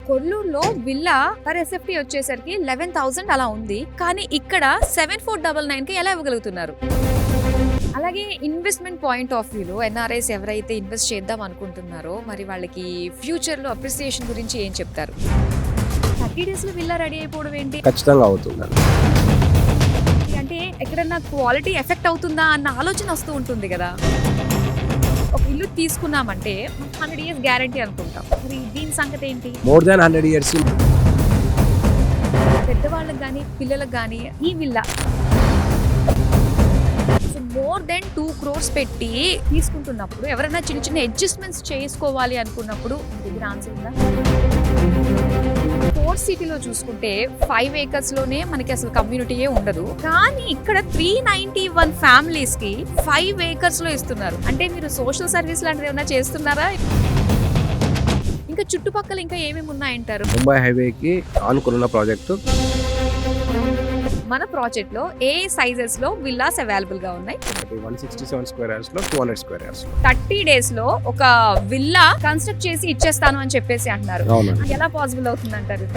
కొల్లూరులో villa per SFT వచ్చేసరికి 11,000 అలా ఉంది. కానీ ఇక్కడ 7,499 కి ఎలా ఇవ్వగలుగుతున్నారు? అలాగే ఇన్వెస్ట్మెంట్ పాయింట్ ఆఫ్ వ్యూలో ఎన్ఆర్ఐస్ ఎవరైతే ఇన్వెస్ట్ చేద్దాం అనుకుంటున్నారో మరి వాళ్ళకి ఫ్యూచర్ లో అప్రిసియేషన్ గురించి ఏం చెప్తారు? 30 days లో విల్లా రెడీ అయిపోవడం ఏంటి? ఖచ్చితంగా అవుతుంది. అంటే ఎక్కడన్నా క్వాలిటీ ఎఫెక్ట్ అవుతుందా అన్న ఆలోచన వస్తూ ఉంటుంది కదా. ఒక ఇల్లు తీసుకున్నామంటే 100 years గ్యారంటీ అనుకుంటాం. మరి దీని సంగతి ఏంటి? More than 100 years. పెద్దవాళ్ళకి కానీ పిల్లలకు కానీ ఈ విల్లా మోర్ దెన్ 2 crores పెట్టి తీసుకుంటున్నప్పుడు ఎవరైనా చిన్న చిన్న అడ్జస్ట్మెంట్స్ చేసుకోవాలి అనుకున్నప్పుడు దగ్గర ఆన్సర్ ఉందా? ఫోర్త్ సిటీలో చూసుకుంటే 5 acres లోనే మనకి అసలు కమ్యూనిటీయే ఉండదు. కానీ ఇక్కడ 391 families కి 5 acres లో ఇస్తున్నారు. అంటే మీరు సోషల్ సర్వీస్ లాంటిది ఏమైనా చేస్తున్నారా? ఇంకా చుట్టుపక్కల ఇంకా ఏమేమి ఉన్నాయంటారు? ముంబై హైవేకి ఆనుకున్న ప్రాజెక్టు. మన ప్రాజెక్ట్ లో ఏ సైజెస్ లో విల్లాస్ అవైలబుల్ గా ఉన్నాయి? 167 square yards లో 200 square yards లో 30 days లో ఒక విల్లా కన్స్ట్రక్ట్ చేసి ఇచ్చేస్తాను అని చెప్పేసి అంటున్నారు. ఎలా పాసిబుల్ అవుతుంది అంటారు?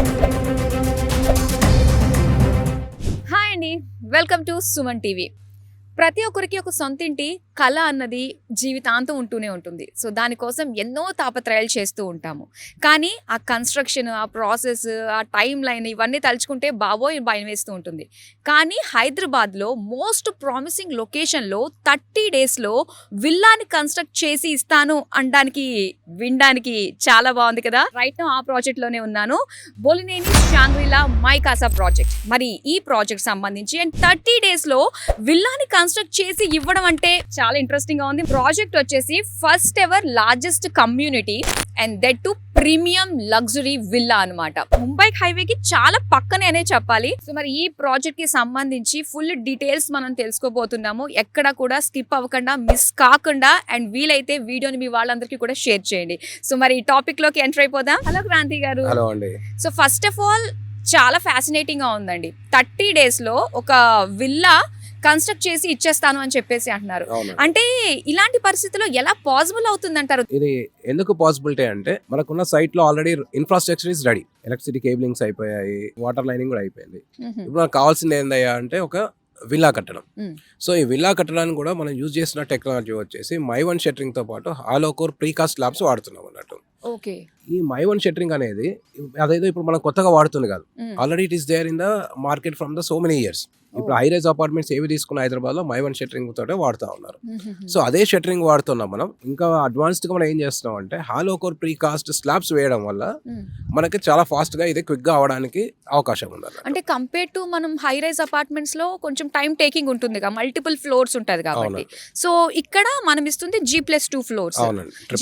హాయ్ అండి, వెల్కమ్ టు సుమన్ టీవీ. ప్రతి ఒక్కరికి ఒక సొంత ఇంటి కళ అన్నది జీవితాంతం ఉంటూనే ఉంటుంది. సో దానికోసం ఎన్నో తాపత్రయాలు చేస్తూ ఉంటాము. కానీ ఆ కన్స్ట్రక్షన్, ఆ ప్రాసెస్, ఆ టైం లైన్ ఇవన్నీ తలుచుకుంటే బాబోయ్ భయం వేస్తూ ఉంటుంది. కానీ హైదరాబాద్లో మోస్ట్ ప్రామిసింగ్ లొకేషన్లో 30 daysలో విల్లాని కన్స్ట్రక్ట్ చేసి ఇస్తాను అనడానికి వినడానికి చాలా బాగుంది కదా. రైట్ నౌ ఆ ప్రాజెక్ట్లోనే ఉన్నాను, బోలినేని షాంగ్రీలా మై కాసా ప్రాజెక్ట్. మరి ఈ ప్రాజెక్ట్ సంబంధించి అండ్ 30 daysలో విల్లాని కన్స్ట్రక్ట్ చేసి ఇవ్వడం అంటే చాలా ఇంట్రెస్టింగ్ గా ఉంది. ప్రాజెక్ట్ వచ్చేసి first ever largest community and that to premium luxury villa అన్నమాట. ముంబై హైవేకి చాలా పక్కనే అనే చెప్పాలి. సో మరి ఈ ప్రాజెక్ట్ కి సంబంధించి ఫుల్ డీటెయిల్స్ మనం తెలుసుకోబోతున్నాము. ఎక్కడ కూడా స్కిప్ అవ్వకుండా, మిస్ కాకుండా అండ్ వీలైతే వీడియోని మీ వాళ్ళందరికీ కూడా షేర్ చేయండి. సో మరి ఈ టాపిక్ లోకి ఎంటర్ అయిపోదాం. హలో క్రాంతి గారు. హలో అండి. సో ఫస్ట్ ఆఫ్ ఆల్ చాలా ఫ్యాసినేటింగ్ గా ఉందండి. 30 daysలో ఒక విల్లా కన్స్ట్రక్ట్ చేసి ఇచ్చేస్తాను అని చెప్పేసి అంటున్నారు. అంటే ఇలాంటి పరిస్థితుల్లో ఎలా పాసిబుల్ అవుతుంది అంటారు? ఇది ఎందుకు పాసిబిలిటీ అంటే మనకున్న సైట్ లో already infrastructure is ready. Electricity cablings అయిపోయాయి, వాటర్ లైనింగ్ కూడా అయిపోయింది. ఇప్పుడు మనకు కావాల్సింది ఏందయ్యా అంటే ఒక విల్లా కట్టడం. సో ఈ విల్లా కట్టడానికి కూడా మనం యూజ్ చేసిన టెక్నాలజీ వచ్చేసి మై1 షట్టరింగ్ తో పాటు హాలో కోర్ ప్రీకాస్ట్ స్లాబ్స్ వాడుతున్నాం అన్నట్టు. ఓకే. ఈ మై1 షట్టరింగ్ అనేది అదేదో ఇప్పుడు మనం కొత్తగా వాడుతుంది కాదు. Already it is there in the market from the so many years. ఇప్పుడు హై రైజ్ అపార్ట్మెంట్స్ ఏవి తీసుకున్న హైదరాబాద్ లో మై1 షట్టరింగ్ తోటే వాడుతూ ఉన్నారు. సో అదే షట్టరింగ్ వాడుతున్నాం మనం. ఇంకా అడ్వాన్స్డ్ గా మనం ఏం చేస్తున్నాం అంటే హాలో కోర్ ప్రీకాస్ట్ స్లాబ్స్ వేయడం వల్ల మనకి చాలా ఫాస్ట్ గా ఇది క్విక్ గా అవడానికి అవకాశం ఉంది. అంటే కంపేర్ టు మనం హై రైజ్ అపార్ట్మెంట్స్ లో కొంచెం టైం టేకింగ్ ఉంటుంది, మల్టిపుల్ ఫ్లోర్స్ ఉంటది కాబట్టి. సో ఇక్కడ మనం ఇస్తుంది G+2 floors.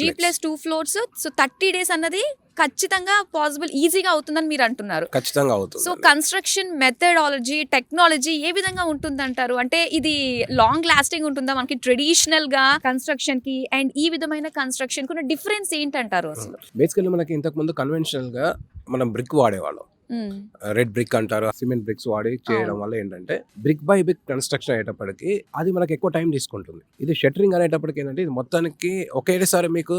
G+2 floors. So 30 days అన్నది ఖచ్చితంగా పాసిబుల్, ఈజీగా అవుతుందని మీరు అంటున్నారు. ఖచ్చితంగా అవుతుంది. సో కన్స్ట్రక్షన్ మెథడాలజీ, టెక్నాలజీ ఏ విధంగా ఉంటుంది అంటారు? అంటే ఇది లాంగ్ లాస్టింగ్ ఉంటుందా మనకి ట్రెడిషనల్ గా కన్స్ట్రక్షన్ కి అండ్ ఈ విధమైన కన్స్ట్రక్షన్ కి డిఫరెన్స్ ఏంటంటారు అసలు? బేసికల్లీ మనకి ఇంతకు ముందు కన్వెన్షనల్ గా మనం బ్రిక్ వాడేవాళ్ళం. రెడ్ బ్రిక్ అంటారు. సిమెంట్ బ్రిక్స్ వాడి చేయడం వల్ల ఏంటంటే బ్రిక్ బై బ్రిక్ కన్స్ట్రక్షన్ అయ్యేటప్పటికి అది మనకి ఎక్కువ టైం తీసుకుంటుంది. ఇది షట్టరింగ్ అనేటప్పటికి ఏంటంటే ఇది మొత్తానికి ఒకేసారి మీకు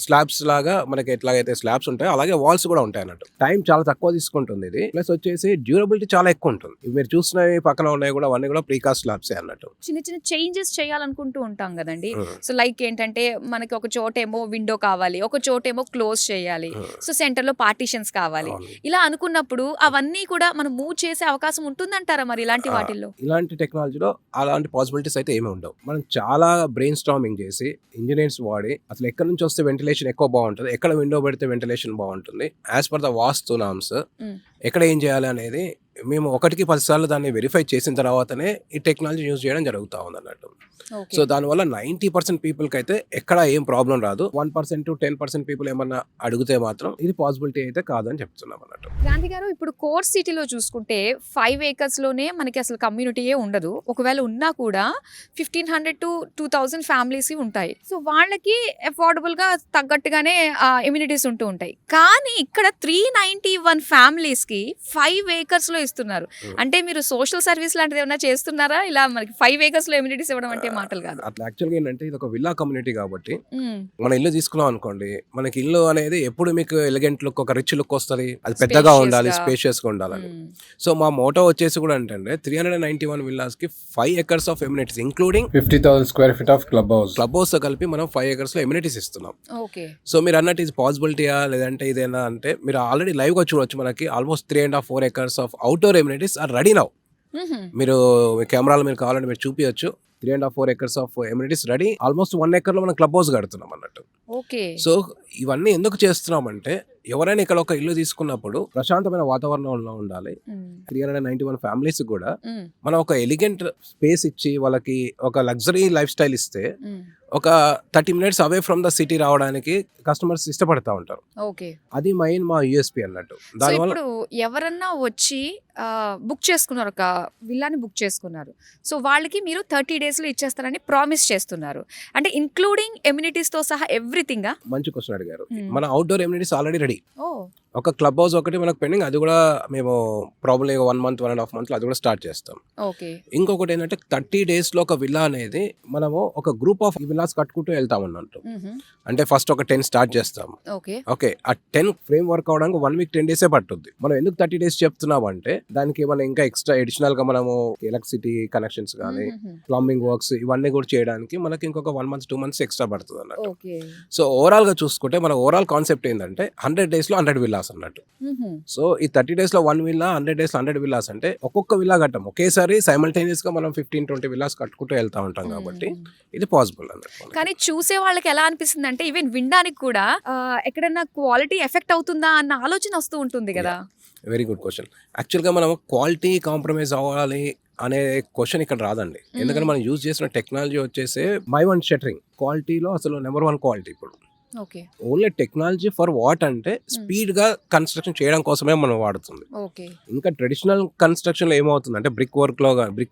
స్లాబ్స్ లాగా మనకి ఎట్లాగైతే స్లాబ్స్ ఉంటాయో అలాగే వాల్స్ కూడా ఉంటాయి అన్నట్టు. టైం చాలా తక్కువ తీసుకుంటుంది ఇది. ప్లస్ వచ్చేసి డ్యూరబిలిటీ చాలా ఎక్కువ ఉంటుంది. మీరు చూసినవి పక్కన ఉన్నాయి కూడా అవన్నీ కూడా ప్రీకాస్ట్ స్లాబ్స్ అన్నట్టు. చిన్న చిన్న చేంజెస్ చేయాలనుకుంటూ ఉంటాం కదండి. సో లైక్ ఏంటంటే మనకి ఒక చోటేమో విండో కావాలి, ఒక చోటేమో క్లోజ్ చేయాలి, సో సెంటర్ లో పార్టీషన్స్ కావాలి. ఇలా అనుకున్న అవన్నీ కూడా మనం మూవ్ చేసే అవకాశం ఉంటుందంటారా మరి ఇలాంటి వాటిల్లో? ఇలాంటి టెక్నాలజీలో అలాంటి పాసిబిలిటీస్ అయితే ఏమీ ఉండవు. మనం చాలా బ్రెయిన్ స్టార్మింగ్ చేసి ఇంజనీర్స్ వాడి అసలు ఎక్కడ నుంచి వస్తే వెంటిలేషన్ ఎక్కువ బాగుంటుంది, ఎక్కడ విండో పెడితే వెంటిలేషన్ బాగుంటుంది, as per the vastu norms ఎక్కడ ఏం చేయాలి అనేది మేము 1కి 10 సార్లు దాన్ని వెరిఫై చేసిన తర్వాతనే ఈ టెక్నాలజీ యూజ్ చేయడం జరుగుతూ ఉంది అన్నట్టు. సో దానివల్ల 90% పీపుల్కి అయితే ఎక్కడ ఏం ప్రాబ్లం రాదు. 1% to 10% పీపుల్ ఏమన్నా అడిగితే మాత్రం ఇది పాసిబిలిటీ అయితే కాదని చెప్తున్నాం అన్నట్టు. గాంధీ గారు, ఇప్పుడు కోర్ సిటీలో చూసుకుంటే 5 acres లోనే మనకి అసలు కమ్యూనిటీయే ఉండదు. ఒకవేళ ఉన్నా కూడా 1,500 to 2,000 ఫ్యామిలీస్ ఉంటాయి. సో వాళ్ళకి అఫోర్డబుల్ గా తగ్గట్టుగానే ఇమ్యూనిటీస్ ఉంటూ ఉంటాయి. కానీ ఇక్కడ 391 ఫ్యామిలీస్ కి 5 acres లో ఇస్తున్నారు. అంటే మీరు సోషల్ సర్వీస్ లాంటిది ఏమైనా చేస్తున్నారా? ఇలా మనకి 5 ఏకర్స్ లో ఎమ్యూనిటీస్ ఇవ్వడం అంటే మాటలు కాదు. అట్లా యాక్చువల్గా ఏంటంటే ఇది ఒక విల్లా కమ్యూనిటీ కాబట్టి మ్మ్. మన ఇల్లు తీసుకున్నాం అనుకోండి, మనకి ఇల్లు అనేది ఎప్పుడు మీకు ఎలిగెంట్ లుక్, ఒక రిచ్ లుక్ వస్తుంది, అది పెద్దగా ఉండాలి, స్పేషియస్ గా ఉండాలని. మ్మ్. సో మా మోటో వచ్చేసి కూడా ఏంటంటే 391 విల్లాస్ కి 5 acres of amenities including 50,000 square feet of clubhouse. Club house తో కలిపి మనం 5 acres లో ఎమ్యూనిటీస్ ఇస్తున్నాం. ఓకే. సో మీరు అన్నట్టు ఇది పాసిబిలిటీయా లేదంటే ఇదేనా అంటే, మీరు ఆల్రెడీ లైవ్ గా చూడొచ్చు. మనకి almost 3.5-4 acres of outdoor amenities are ready now. మ్మ్. మీరు మీ కెమెరాలో మీరు కావాలంటే మీరు చూపించచ్చు. 3.5-4 acres of amenities ready. Almost 1 acre లో మనం క్లబ్ హౌస్ కడుతున్నాం అన్నట్టు. ఓకే. సో ఇవన్నీ ఎందుకు చేస్తున్నామంటే, ఎవరైనా ఇక్కడ ఒక ఇల్లు తీసుకున్నప్పుడు ప్రశాంతమైన వాతావరణంలో ఉండాలి. మ్మ్. 391 ఫ్యామిలీస్ కూడా మ్మ్. మనం ఒక ఎలిగెంట్ స్పేస్ ఇచ్చి వాళ్ళకి ఒక లగ్జరీ లైఫ్ స్టైల్ ఇస్తే మ్మ్. ఒక 30 minutes away from the city రావడానికి కస్టమర్స్ ఇష్టపడతా ఉంటారు. ఓకే. అది మెయిన్ మా యూఎస్పీ అన్నట్టు. సో దానివల్ల ఇప్పుడు ఎవరన్నా వచ్చి బుక్ చేసుకున్నారు, ఒక విల్లాని బుక్ చేసుకున్నారు, సో వాళ్ళకి మీరు 30 days లో ఇచ్చేస్తారని ప్రామిస్ చేస్తున్నారు. అంటే ఇంక్లూడింగ్ ఎమ్యూనిటీస్ తో సహా ఎవ్రీథింగ్. మంచి క్వశ్చన్ అడిగారు. Hmm. మన అవుట్డోర్ ఎమ్యూనిటీస్ ఆల్రెడీ రెడీ. ఓ. ఒక క్లబ్ హౌస్ ఒకటి మనకు పెండింగ్, అది కూడా మేము ప్రాబ్లీ 1 month 1.5 months అది కూడా స్టార్ట్ చేస్తాం. ఓకే. ఇంకొకటి ఏంటంటే 30 days లో ఒక విల్లా అనేది మనము ఒక గ్రూప్ ఆఫ్ విల్లాస్ కట్టుకుంటూ వెళ్తాం అన్నట్టు. మ్మ్. అంటే ఫస్ట్ ఒక 10 స్టార్ట్ చేస్తాం. ఓకే. ఓకే, ఆ 10 ఫ్రేమ్ వర్క్ అవడానికి 1 week 10 days పట్టుద్ది. మనం ఎందుకు 30 days చెప్తున్నాం అంటే, దానికి ఏమైనా ఇంకా ఎక్స్ట్రా ఎడిషనల్ గా మనము ఎలక్ట్రిసిటీ కనెక్షన్స్ కానీ మ్మ్. ప్లంబింగ్ వర్క్స్ ఇవన్నీ కూడా చేయడానికి మనకి ఇంకొక 1 month 2 months ఎక్స్ట్రా పడుతుంది అన్నట్టు. ఓకే. సో ఓవరాల్ గా చూసుకుంటే మన ఓవరాల్ కాన్సెప్ట్ ఏంటంటే 100 days లో 100 విల్లాస్ అన్నట్టు. మ్మ్. సో ఈ 30 days లో 1 విల్లా, 100 days లో 100 విల్లాస్ అంటే ఒక్కొక్క విల్లా కట్టం ఒకేసారి సైమల్టేనియస్ గా మనం 15-20 విల్లాస్ కట్టుకుంటూ వెళ్తా ఉంటాం కాబట్టి ఇది పాసిబుల్ అన్నట్టు. కానీ చూసే వాళ్ళకి ఎలా అనిపిస్తుంది అంటే, ఈవెన్ వినడానికి కూడా ఎక్కడన్నా క్వాలిటీ ఎఫెక్ట్ అవుతుందా అన్న ఆలోచన వస్తూ ఉంటుంది కదా. Very good question. యాక్చువల్గా మనం క్వాలిటీ కాంప్రమైజ్ అవ్వాలి అనే క్వశ్చన్ ఇక్కడ రాదండి. ఎందుకంటే మనం యూజ్ చేసిన టెక్నాలజీ వచ్చేసి మై1 షట్టరింగ్ క్వాలిటీలో అసలు నెంబర్ 1 క్వాలిటీ. ఇప్పుడు okay. Only technology for what అంటే స్పీడ్ గా కన్స్ట్రక్షన్ చేయడం కోసమే మనం వాడుతుంది. ఓకే. ఇంకా ట్రెడిషనల్ కన్స్ట్రక్షన్ లో ఏమవుతుంది అంటే, బ్రిక్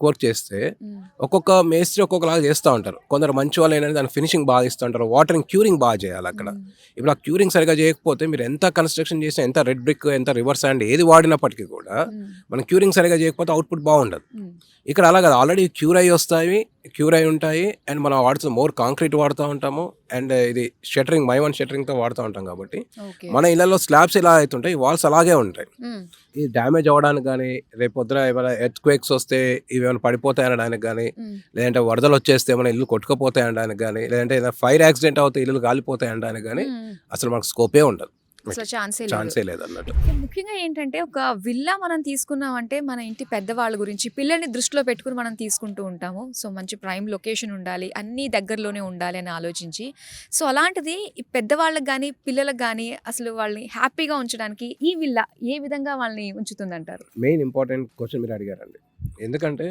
వర్క్ చేస్తే మ్మ్. ఒక్కొక్క మేస్త్రి ఒక్కొక్కలాగా చేస్తూ ఉంటారు. కొందరు మంచి వాళ్ళు ఏంటంటే దాని ఫినిషింగ్ బాగా ఇస్తూ ఉంటారు, వాటరింగ్ క్యూరింగ్ బాగా చేయాలి అక్కడ. మ్మ్. ఇప్పుడు ఆ క్యూరింగ్ సరిగా చేయకపోతే మీరు ఎంత కన్స్ట్రక్షన్ చేసినా, ఎంత రెడ్ బ్రిక్, ఎంత రివర్స్ శాండ్ ఏది వాడినప్పటికీ కూడా మ్మ్. మనం క్యూరింగ్ సరిగా చేయకపోతే అవుట్పుట్ బాగుండదు. మ్మ్. ఇక్కడ అలా కదా, ఆల్రెడీ క్యూర్ అయి వస్తాయి, క్యూర్ అయి ఉంటాయి. అండ్ మనం వాడుతూ మోర్ కాంక్రీట్ వాడుతూ ఉంటాము. అండ్ ఇది షట్టరింగ్ మై1 షట్టరింగ్ తో వాడుతూ ఉంటాం కాబట్టి ఓకే. మన ఇళ్లలో స్లాబ్స్ ఎలా అవుతుంటాయి, వాల్స్ అలాగే ఉంటాయి. మ్మ్. ఈ డ్యామేజ్ అవ్వడానికి కానీ, రేపు పొద్దున ఏమైనా ఎర్త్ క్వేక్స్ వస్తే ఇవి ఏమైనా పడిపోతాయి అనడానికి కానీ, మ్మ్. లేదంటే వరదలు వచ్చేస్తే మన ఇల్లు కొట్టుకుపోతాయి అనడానికి కానీ, లేదంటే ఏదైనా ఫైర్ యాక్సిడెంట్ అవుతే ఇల్లు కాలిపోతాయి అనడానికి కానీ మ్మ్. అసలు మనకు స్కోపే ఉండదు, అసలు ఛాన్సే లేదు. ఛాన్సే లేదు అన్నట్టు. ముఖ్యంగా ఏంటంటే, ఒక విల్లా మనం తీసుకున్నామంటే మన ఇంటి పెద్దవాళ్ళ గురించి, పిల్లల్ని దృష్టిలో పెట్టుకుని మనం తీసుకుంటూ ఉంటాము. సో మంచి ప్రైమ్ లొకేషన్ ఉండాలి, అన్నీ దగ్గరలోనే ఉండాలి అని ఆలోచించి. సో అలాంటిది ఈ పెద్దవాళ్ళకి కానీ పిల్లలకు కానీ అసలు వాళ్ళని హ్యాపీగా ఉంచడానికి ఈ విల్లా ఏ విధంగా వాళ్ళని ఉంచుతుందంటారు? మెయిన్ ఇంపార్టెంట్ క్వశ్చన్ మీరు అడిగారండి. ఎందుకంటే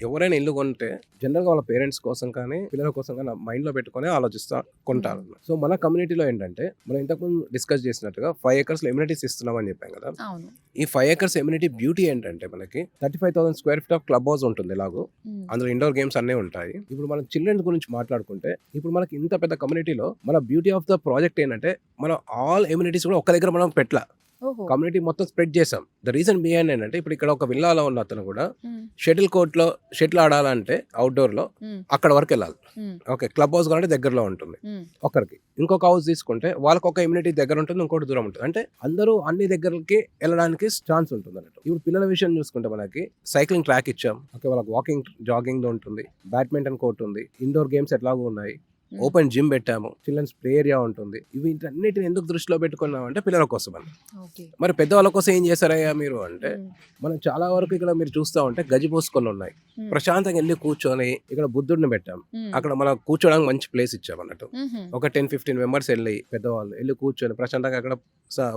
ఎవరైనా ఇల్లు కొంటే జనరల్గా వాళ్ళ పేరెంట్స్ కోసం కానీ పిల్లల కోసం కానీ మైండ్లో పెట్టుకొని ఆలోచిస్తూ కొంటారు. సో మన కమ్యూనిటీలో ఏంటంటే, మనం ఇంతకుముందు డిస్కస్ చేసినట్టుగా 5 acres ఎమ్యూనిటీస్ ఇస్తున్నామని చెప్పాం కదా. అవును. ఈ 5 acres ఎమ్యూనిటీ బ్యూటీ ఏంటంటే, మనకి 35,000 square feet of club house ఉంటుంది ఎలాగో. మ్మ్. అందులో ఇండోర్ గేమ్స్ అన్నీ ఉంటాయి. ఇప్పుడు మనం చిల్డ్రన్స్ గురించి మాట్లాడుకుంటే, ఇప్పుడు మనకి ఇంత పెద్ద కమ్యూనిటీలో మన బ్యూటీ ఆఫ్ ద ప్రాజెక్ట్ ఏంటంటే, మనం ఆల్ ఎమ్యూనిటీస్ కూడా ఒక్క దగ్గర మనం పెట్టలా, ఓహో. కమ్యూనిటీ మొత్తం స్ప్రెడ్ చేసాం. ద రీజన్ బిహైండ్ ఏంటంటే, ఇప్పుడు ఇక్కడ ఒక విల్లాలో ఉన్న అతను కూడా మ్మ్. షటిల్ కోర్ట్లో షటిల్ ఆడాలంటే అవుట్డోర్ లో మ్మ్. అక్కడ వరకు వెళ్ళాలి. మ్మ్. ఓకే, క్లబ్ హౌస్ కావాలంటే దగ్గరలో ఉంటుంది మ్మ్. ఒకరికి. ఇంకొక హౌస్ తీసుకుంటే వాళ్ళకి ఒక ఇమ్యూనిటీ దగ్గర ఉంటుంది, ఇంకోటి దూరం ఉంటుంది. అంటే అందరూ అన్ని దగ్గరకి వెళ్ళడానికి ఛాన్స్ ఉంటుంది అన్నట్టు. ఇప్పుడు పిల్లల విషయం చూసుకుంటే, మనకి సైక్లింగ్ ట్రాక్ ఇచ్చాం. ఓకే, వాళ్ళకి వాకింగ్ జాగింగ్ ఉంటుంది, బ్యాడ్మింటన్ కోర్ట్ ఉంది, ఇండోర్ గేమ్స్ ఎట్లాగో ఉన్నాయి, ఓపెన్ జిమ్ పెట్టాము, చిల్డ్రన్స్ ప్లే ఏరియా ఉంటుంది. ఇవి అన్నిటిని ఎందుకు దృష్టిలో పెట్టుకున్నాం అంటే, పిల్లల కోసం అని. ఓకే. మరి పెద్దవాళ్ళ కోసం ఏం చేశారయ్యా మీరు అంటే, మ్మ్. మనం చాలా వరకు ఇక్కడ మీరు చూస్తూ ఉంటే గజిపోసుకొని ఉన్నాయి. మ్మ్. ప్రశాంతంగా వెళ్ళి కూర్చొని ఇక్కడ బుద్ధుడిని పెట్టాం. మ్మ్. అక్కడ మనం కూర్చోడానికి మంచి ప్లేస్ ఇచ్చాం అన్నట్టు. మ్మ్. ఒక 10-15 మెంబర్స్ వెళ్ళి పెద్దవాళ్ళు వెళ్ళి కూర్చొని ప్రశాంతంగా అక్కడ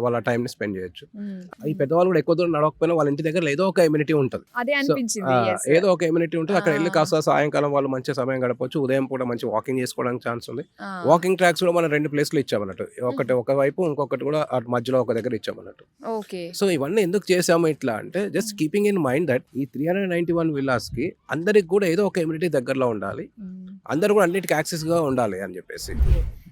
వాళ్ళ టైం ని స్పెండ్ చేయొచ్చు. మ్మ్. ఈ పెద్దవాళ్ళు కూడా ఎక్కువ దూరం నడవకపోయినా వాళ్ళ ఇంటి దగ్గర ఏదో ఒక ఇమ్యూనిటీ ఉంటుంది. అదే అనిపించింది. yes. ఏదో ఒక ఇమ్యూనిటీ ఉంటుంది. అక్కడ వెళ్ళి ఆ. కాస్త సాయంకాలం వాళ్ళు మంచి సమయం గడపవచ్చు. ఉదయం పూట మంచి వాకింగ్ చేసుకోవడానికి ఛాన్స్ ఉంది. ఆ. వాకింగ్ ట్రాక్స్ కూడా మనం 2 ప్లేస్లు ఇచ్చామన్నట్టు. ఒకటి ఒక వైపు, ఇంకొకటి కూడా అటు మధ్యలో ఒక దగ్గర ఇచ్చామన్నట్టు. ఓకే. సో ఇవన్నీ ఎందుకు చేసాము ఇట్లా అంటే, just keeping in mind that ఈ 391 విల్లాస్ కి అందరికి కూడా ఏదో ఒక ఇమ్యూనిటీ దగ్గరలో ఉండాలి, మ్మ్. అందరు కూడా అన్నిటికీ యాక్సెస్ గా ఉండాలి అని చెప్పేసి.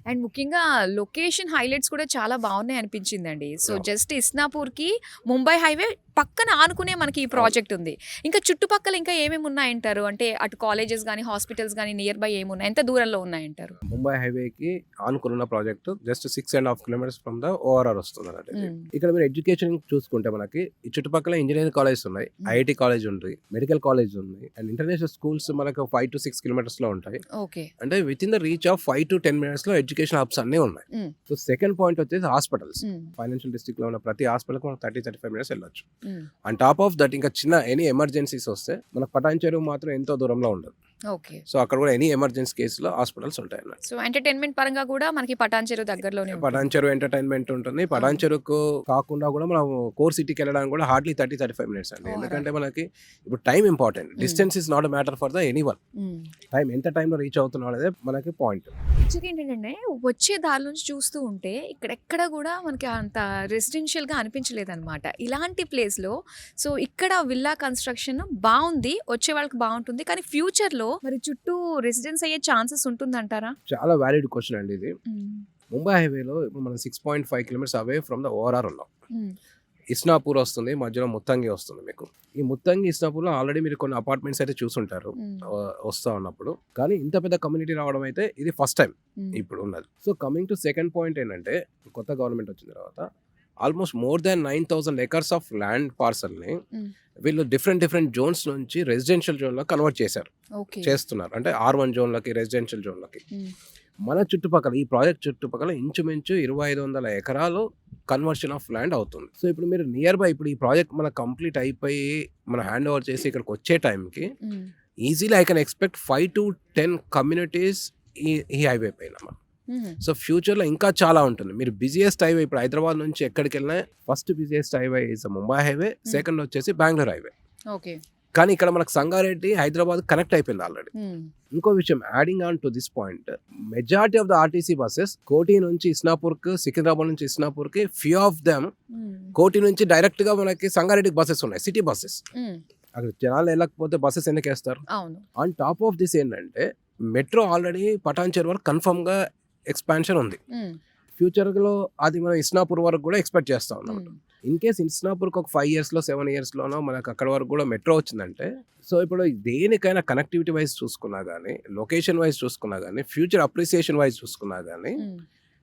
అండ్ ముఖ్యంగా లొకేషన్ హైలైట్స్ కూడా చాలా బాగున్నాయి అనిపించిందండి. సో అవును. జస్ట్ ఇస్నాపూర్‌కి ముంబై హైవే పక్కన ఆనుకునే మనకి ఈ ప్రాజెక్ట్ ఉంది. ఇంకా చుట్టుపక్కల ఇంకా ఏమేమి ఉన్నాయంటారు? అంటే అటు కాలేజెస్ గాని, హాస్పిటల్స్ గాని నియర్ బై ఏమున్నాయి? ఎంత దూరంలో ఉన్నాయంటారు? ముంబై హైవేకి ఆనుకున్న project just 6.5 kilometres from the ORR వస్తుంది అన్నట్టు ఇది. ఇక్కడ మీరు ఎడ్యుకేషన్ చూసుకుంటే మనకి ఈ చుట్టుపక్కల ఇంజనీరింగ్ కాలేజెస్ ఉన్నాయి, ఐఐటి కాలేజ్ ఉంది, మెడికల్ కాలేజ్ ఉంది, అండ్ ఇంటర్నేషనల్ స్కూల్స్ మనకు 5 to 6 కిలోమీటర్స్ లో ఉంటాయి. ఓకే. అంటే with in the reach of 5 to 10 minutes లో ఎడ్యుకేషన్ హబ్స్ అన్ని ఉన్నాయి. Mm. సో సెకండ్ పాయింట్ వచ్చేసి హాస్పిటల్స్. Mm. ఫైనాన్షియల్ డిస్ట్రిక్ట్ లో ఉన్న ప్రతి హాస్పిటల్ కి మనం 30-35 మినిట్స్ వెళ్ళొచ్చు. Mm. And top of that ఇంకా చిన్న ఎనీ ఎమర్జెన్సీస్ వస్తే మన పటాన్ చెరువు మాత్రం ఎంతో దూరంలో ఉండదు. ఓకే. సో అక్కడ కూడా ఎనీ ఎమర్జెన్సీ కేసులో హాస్పిటల్స్ ఉంటాయి అన్నమాట. సో ఎంటర్‌టైన్‌మెంట్ పరంగా కూడా మనకి పటాన్ చెరువు దగ్గరలోనే ఉంటుంది. పటాన్ చెరువు ఎంటర్టైన్మెంట్ ఉంటుంది. పటాన్ చెరువుకు కాకుండా కూడా మనం కోర్ సిటీకి వెళ్ళడానికి కూడా హార్డ్లీ 30-35 మినిట్స్ అండి. ఎందుకంటే మనకి ఇప్పుడు time important. Distance is not matter for the any one. Time ఎంత టైంలో రీచ్ అవుతున్నాం అనేది మనకి పాయింట్. యాక్చువల్‌గా ఏంటంటే వచ్చే దారి నుంచి చూస్తూ ఉంటే ఇక్కడెక్కడ కూడా మనకి అంత రెసిడెన్షియల్‌గా అనిపించలేదన్నమాట. ఇలాంటి ప్లేస్‌లో సో ఇక్కడ విల్లా కన్‌స్ట్రక్షన్ బావుంది. వచ్చే వాళ్ళకి బావుంటుంది. కానీ ఫ్యూచర్‌లో మరి చుట్టూ రెసిడెన్స్ అయ్యే ఛాన్సెస్ ఉంటుందంటారా? చాలా వ్యాలిడ్ క్వశ్చన్ అండి ఇది. హ్మ్. ముంబై హైవేలో ఇప్పుడు మనం 6.5 kilometres away from the ORR ఉన్నాం. హ్మ్. ఇస్నాపూర్ వస్తుంది, మధ్యలో ముత్తంగి వస్తుంది మీకు. ఈ ముత్తంగి ఇస్నాపూర్లో ఆల్రెడీ మీరు కొన్ని అపార్ట్మెంట్స్ అయితే చూసుంటారు హ్మ్. వస్తా ఉన్నప్పుడు. కానీ ఇంత పెద్ద కమ్యూనిటీ రావడం అయితే ఇది ఫస్ట్ టైం హ్మ్. ఇప్పుడు ఉన్నది. So coming to second point ఏంటంటే కొత్త గవర్నమెంట్ వచ్చిన తర్వాత almost more than 9,000 acres of land పార్సల్ని Hmm. వీళ్ళు డిఫరెంట్ జోన్స్ నుంచి రెసిడెన్షియల్ జోన్లో కన్వర్ట్ ఓకే. చేస్తున్నారు. అంటే R1 జోన్లకి, రెసిడెన్షియల్ జోన్లకి. హ్మ్. మన చుట్టుపక్కల ఈ ప్రాజెక్ట్ చుట్టుపక్కల ఇంచుమించు 2,500 ఎకరాలు కన్వర్షన్ ఆఫ్ ల్యాండ్ అవుతుంది. సో ఇప్పుడు మీరు నియర్ బై ఇప్పుడు ఈ ప్రాజెక్ట్ మన కంప్లీట్ అయిపోయి మన హ్యాండ్ ఓవర్ చేసి ఇక్కడికి వచ్చే టైంకి హ్మ్. Easily I can expect 5 to 10 communities ఈ హైవే పైన. హ్మ్. సో ఫ్యూచర్లో ఇంకా చాలా ఉంటుంది. మీరు బిజియెస్ట్ హైవే ఇప్పుడు హైదరాబాద్ నుంచి ఎక్కడికి వెళ్ళినా first busiest highway is Mumbai highway, second వచ్చేసి బెంగళూరు హైవే. ఓకే. కానీ ఇక్కడ మనకు సంగారెడ్డి, హైదరాబాద్ కనెక్ట్ అయిపోయింది ఆల్రెడీ. హ్మ్. ఇంకో విషయం adding on to this point, majority of the RTC buses కోటి నుంచి ఇస్నాపూర్కి, సికింద్రాబాద్ నుంచి ఇస్నాపూర్కి ఫ్యూ ఆఫ్ దెమ్ హ్మ్. కోటి నుంచి డైరెక్ట్ గా మనకి సంగారెడ్డికి బస్సెస్ ఉన్నాయి, సిటీ బస్సెస్. హ్మ్. అక్కడ జనాలు వెళ్ళకపోతే బస్సెస్ ఎందుకు వేస్తారు? అవును. ఆన్ టాప్ ఆఫ్ దిస్ ఏంటంటే మెట్రో ఆల్రెడీ పటాన్ చెరువు వరకు కన్ఫర్మ్ గా ఎక్స్పాన్షన్ ఉంది. హ్మ్. ఫ్యూచర్ లో అది మనం ఇస్నాపూర్ వరకు కూడా ఎక్స్పెక్ట్ చేస్తా ఉన్నాం. హ్మ్. ఇన్ కేస్ ఇస్నాపూర్కి ఒక 5 years లో 7 years లోనో మనకు అక్కడ వరకు కూడా మెట్రో వచ్చిందంటే, సో ఇప్పుడు దేనికైనా కనెక్టివిటీ వైజ్ చూసుకున్నా కానీ, లొకేషన్ వైజ్ చూసుకున్నా కానీ, ఫ్యూచర్ అప్రిసియేషన్ వైజ్ చూసుకున్నా కానీ హ్మ్.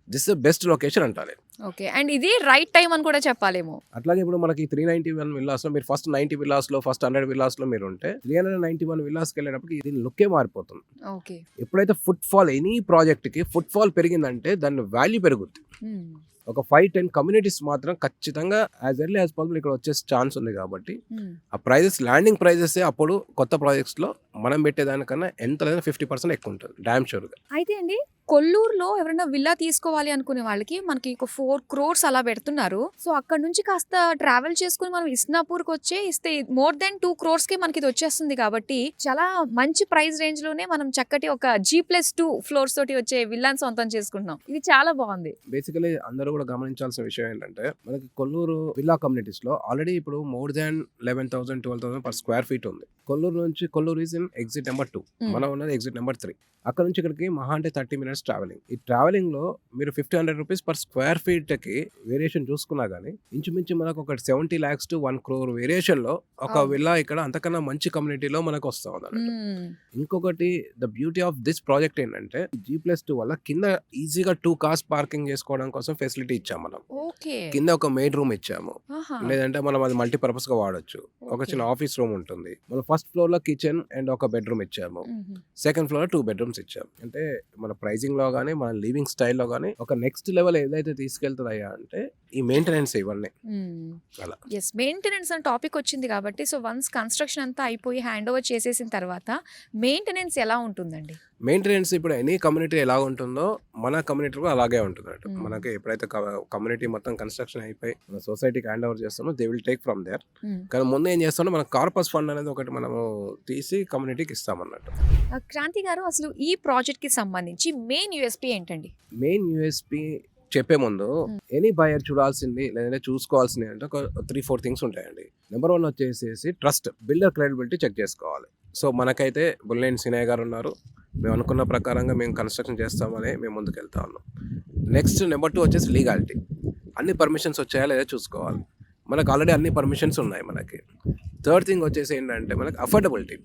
దిస్ ద బెస్ట్ లొకేషన్ అంటారు. ఓకే. అండ్ ఇది రైట్ టైం అని కూడా చెప్పాలేమో. అట్లాగే ఇప్పుడు మనకి 391 విల్లాస్లో మీరు ఫస్ట్ 90 విల్లాస్లో ఫస్ట్ 100 విల్లాస్లో మీరు ఉంటే 391 విల్లాస్కి వెళ్ళినప్పటికి దీని లుక్కే మారిపోతుంది. ఓకే. ఎప్పుడైతే ఫుట్ ఫాల్ ఎనీ ప్రాజెక్ట్కి ఫుట్ ఫాల్ పెరిగిందంటే దాని వాల్యూ పెరుగుద్ది. హ్మ్. ఒక 5-10 కమ్యూనిటీస్ మాత్రం ఖచ్చితంగా యాజ్ ఎర్లీ యాజ్ పాసిబుల్ ఇక్కడ వచ్చే ఛాన్స్ ఉంది. కాబట్టి హ్మ్. ఆ ప్రైజెస్ ల్యాండింగ్ ప్రైజెస్ అప్పుడు కొత్త ప్రాజెక్ట్స్లో మనం పెట్టేదానికన్నా ఎంత లేదా 50% ఎక్కువ ఉంటుంది డ్యామ్ షూర్గా. అయితే అండి కొల్లూరులో ఎవరైనా విల్లా తీసుకోవాలి అనుకునే వాళ్ళకి మనకి ఒక 4 crores అలా పెడుతున్నారు. సో అక్కడ నుంచి కాస్త ట్రావెల్ చేసుకుని మనం ఇస్నాపూర్కి వచ్చే ఇస్తే మోర్ దెన్ 2 crores కి మనకి ఇది వచ్చేస్తుంది. కాబట్టి చాలా మంచి ప్రైస్ రేంజ్ లోనే మనం చక్కటి ఒక G+2 ఫ్లోర్స్ తోటి వచ్చే విల్లాని సొంతం చేసుకుంటున్నాం. ఇది చాలా బాగుంది. బేసికలీ అందరూ కూడా గమనించాల్సిన విషయం ఏంటంటే మనకి కొల్లూరు విల్లా కమ్యూనిటీస్ లో ఆల్రెడీ ఇప్పుడు more than 11,000-12,000 per square feet ఉంది. కొల్లూరు నుంచి Kollur is in exit number 2, మనం ఉన్నది ఎగ్జిట్ నెంబర్ 3. అక్కడ నుంచి ఇక్కడికి మహా అంటే 30 minutes ట్రావెలింగ్. ఈ ట్రావెలింగ్ లో మీరు 50-100 రూపీస్ పర్ స్క్వేర్ ఫీట్ కి వేరియేషన్ చూసుకున్నా గానీ ఇంచుమించు మనకు ఒక 70 lakhs to 1 crore వేరియేషన్ లో ఒక విల్లా ఇక్కడ అంతకన్నా మంచి కమ్యూనిటీలో మనకు వస్తా ఉంది అన్నట్టు. ఇంకొకటి the beauty of this project ఏంటంటే G+2 వల్ల కింద ఈజీగా 2 cars పార్కింగ్ చేసుకోవడం కోసం ఫెసిలిటీ ఇచ్చాము మనం. ఓకే. కింద ఒక మెయిన్ రూమ్ ఇచ్చాము, ఆహా. లేదంటే మనం అది మల్టీపర్పస్ గా వాడొచ్చు. ఒక చిన్న ఆఫీస్ రూమ్ ఉంటుంది. మనం ఫస్ట్ ఫ్లోర్ లో కిచెన్ అండ్ ఒక బెడ్రూమ్ ఇచ్చాము, మ్మ్. సెకండ్ ఫ్లోర్ 2 bedrooms ఇచ్చాము. అంటే మన ప్రైజింగ్ లో కానీ మన లివింగ్ స్టైల్లో కానీ ఒక నెక్స్ట్ లెవెల్ ఏదైతే తీసుకెళ్తుందయ్యా అంటే ఈ మెయింటెనెన్స్ ఇవన్నీ అలా. ఎస్, మెయింటెనెన్స్ అని టాపిక్ వచ్చింది కాబట్టి సో వన్స్ కన్స్ట్రక్షన్ అంతా అయిపోయి హ్యాండ్ ఓవర్ చేసేసిన తర్వాత మెయింటెనెన్స్ ఎలా ఉంటుందండి? మెయింటెనెన్స్ ఇప్పుడు ఎనీ కమ్యూనిటీ ఎలా ఉంటుందో మన కమ్యూనిటీ కూడా అలాగే ఉంటుంది. Hmm. మనకి ఎప్పుడైతే కమ్యూనిటీ మొత్తం కన్స్ట్రక్షన్ అయిపోయి మన సొసైటీకి హ్యాండ్ ఓవర్ చేస్తామో they will take from there. కానీ ముందు ఏం చేస్తామో మన కార్పస్ ఫండ్ అనేది ఒకటి మనము తీసి కమ్యూనిటీకి ఇస్తామన్నట్టు. క్రాంతి గారు, అసలు ఈ ప్రాజెక్ట్ కి సంబంధించి మెయిన్ యూఎస్పీ ఏంటండి? మెయిన్ యూఎస్పీ చెప్పే ముందు ఎనీ బయర్ చూడాల్సింది లేదంటే చూసుకోవాల్సింది అంటే ఒక 3-4 థింగ్స్ ఉంటాయండి. నెంబర్ 1 వచ్చేసి ట్రస్ట్, బిల్డర్ క్రెడిబిలిటీ చెక్ చేసుకోవాలి. సో మనకైతే బుల్లేని సినయ్య గారు ఉన్నారు, మేము అనుకున్న ప్రకారంగా మేము కన్స్ట్రక్షన్ చేస్తామని మేము ముందుకు వెళ్తా ఉన్నాం. నెక్స్ట్ నెంబర్ 2 వచ్చేసి లీగాలిటీ. అన్ని పర్మిషన్స్ వచ్చాయా లేదా చూసుకోవాలి. మనకు ఆల్రెడీ అన్ని పర్మిషన్స్ ఉన్నాయి మనకి. థర్డ్ థింగ్ వచ్చేసి ఏంటంటే మనకి అఫోర్డబిలిటీ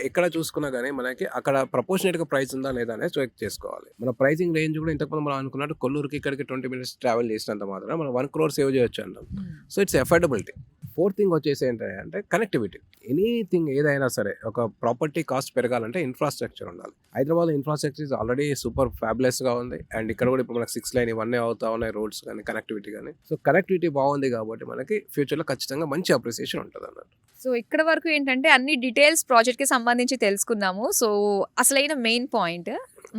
ఎక్కడ చూసుకున్నా కానీ మనకి అక్కడ ప్రపోర్షనేట్గా ప్రైస్ ఉందా లేదా అనేది చెక్ చేసుకోవాలి. మన ప్రైసింగ్ రేంజ్ కూడా ఇంతకుముందు మనం అనుకున్నట్టు కొల్లూరుకి ఇక్కడికి 20 minutes ట్రావెల్ చేసినంత మాత్రం మనం 1 crore సేవ్ చేయొచ్చు అన్నాం. So it's affordability. Fourth thing వచ్చేసి ఏంటంటే కనెక్టివిటీ. ఎనీథింగ్ ఏదైనా సరే ఒక ప్రాపర్టీ కాస్ట్ పెరగాలంటే ఇన్ఫ్రాస్ట్రక్చర్ ఉండాలి. హైదరాబాద్ ఇన్ఫ్రాస్ట్రక్చర్ ఆల్రెడీ సూపర్ ఫ్యాబులస్గా ఉంది. అండ్ ఇక్కడ కూడా ఇప్పుడు మనకి 6 lane ఇవన్నీ అవుతా ఉన్నాయి, రోడ్స్ కానీ కనెక్టివిటీ కానీ. సో కనెక్టివిటీ బాగుంది కాబట్టి మనకి ఫ్యూచర్లో ఖచ్చితంగా మంచి అప్రిసియేషన్ ఉంటుంది అన్నట్టు. సో ఇక్కడ వరకు ఏంటంటే అన్ని డీటెయిల్స్ ప్రాజెక్ట్కి సంబంధించి తెలుసుకున్నాము. సో అసలైన మెయిన్ పాయింట్,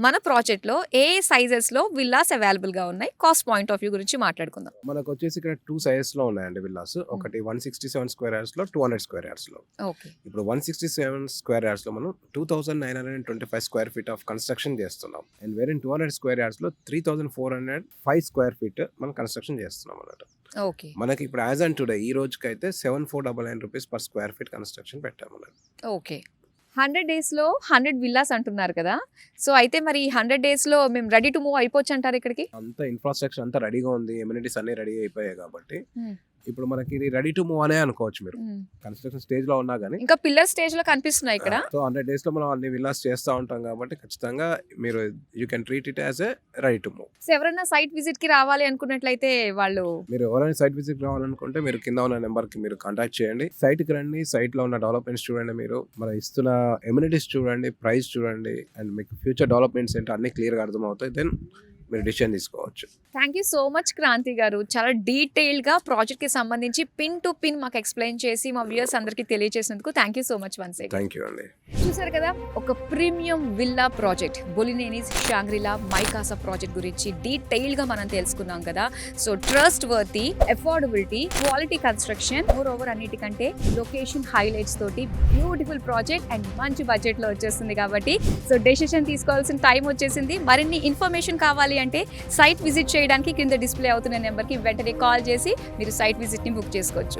మన ప్రాజెక్ట్లో ఏ సైజెస్లో విల్లాస్ అవైలబుల్గా ఉన్నాయి, కాస్ట్ పాయింట్ ఆఫ్ వ్యూ గురించి మాట్లాడుకుందాం. మనకు వచ్చేసి ఇక్కడ 2 sizesలో ఉన్నాయండి విల్లాస్. ఒకటి 167 square yardsలో, 200 square yardsలో. ఓకే. ఇప్పుడు 167 square yardsలో మనం 2,925 square feet ఆఫ్ కన్స్ట్రక్షన్ చేస్తున్నాం. అండ్ వేరే 200 square yardsలో 3,405 square feet మనం కన్స్ట్రక్షన్ చేస్తున్నాం అన్నట్టు. ఓకే. మనకి ఇప్పుడు యాజ్ అండ్ టుడే ఈ రోజుకైతే 7,499 rupees per square feet construction పెట్టాము అన్నట్టు. ఓకే. 100 daysలో 100 విల్లాస్ అంటున్నారు కదా. సో అయితే మరి 100 daysలో మేము రెడీ టు మూవ్ అయిపోవచ్చు అంటారు ఇక్కడికి? అంత ఇన్ఫ్రాస్ట్రక్చర్ అంతా రెడీగా ఉంది, ఎమ్యూనిటీస్ అన్ని రెడీ అయిపోయాయి కాబట్టి Hmm. ఇప్పుడు మనకి ఇది రెడీ టు మూవ్ అనే అనుకోవచ్చు. మీరు కన్స్ట్రక్షన్ స్టేజ్ లో ఉన్నా కానీ ఇంకా పిల్లర్ స్టేజ్ లో కనిపిస్తున్నాయి ఇక్కడ. సో 100 days లో మనం అన్ని విల్లాస్ చేస్తూ ఉంటాం కాబట్టి ఖచ్చితంగా మీరు you can treat it as a ready to move. So ఎవరైనా సైట్ విజిట్ కి రావాలి అనుకున్నట్లయితే వాళ్ళు, మీరు ఎవరైనా సైట్ విజిట్ రావాలనుకుంటే మీరు కింద ఉన్న నెంబర్ కి మీరు కాంటాక్ట్ చేయండి. సైట్ కి రండి, సైట్ లో ఉన్న డెవలప్మెంట్స్ చూడండి, మీరు మనం ఇస్తున్న ఎమ్యూనిటీస్ చూడండి, ప్రైస్ చూడండి, అండ్ మీకు ఫ్యూచర్ డెవలప్మెంట్స్ ఏంటో అన్ని క్లియర్ గా అర్థమవుతాయి. దెన్ మీరు డిసిషన్ తీసుకోవచ్చు. Thank you so much Kranti గారు. చాలా డీటెయిల్గా ప్రాజెక్ట్కి సంబంధించి పిన్ టు పిన్ మాకు ఎక్స్ప్లెయిన్ చేసి మా వ్యూయర్స్ అందరికీ తెలియజేసినందుకు thank you so much once again. Thank you అండి. చూసారు కదా, ఒక premium villa project Bolineni's Shangrila Mi Casa project గురించి డీటెయిల్గా మనం తెలుసుకున్నాం కదా. So trustworthy, affordability, quality construction, moreover అన్నిటికంటే లొకేషన్ హైలైట్స్ తోటి బ్యూటిఫుల్ ప్రాజెక్ట్ అండ్ మంచి బడ్జెట్లో వచ్చేస్తుంది కాబట్టి సో డెసిషన్ తీసుకోవాల్సిన టైం వచ్చేసింది. మరిన్ని ఇన్ఫర్మేషన్ కావాలి అంటే సైట్ విజిట్ చేయడానికి కింద డిస్ప్లే అవుతున్న నెంబర్కి వెంటనే కాల్ చేసి మీరు సైట్ విజిట్ని బుక్ చేసుకోవచ్చు.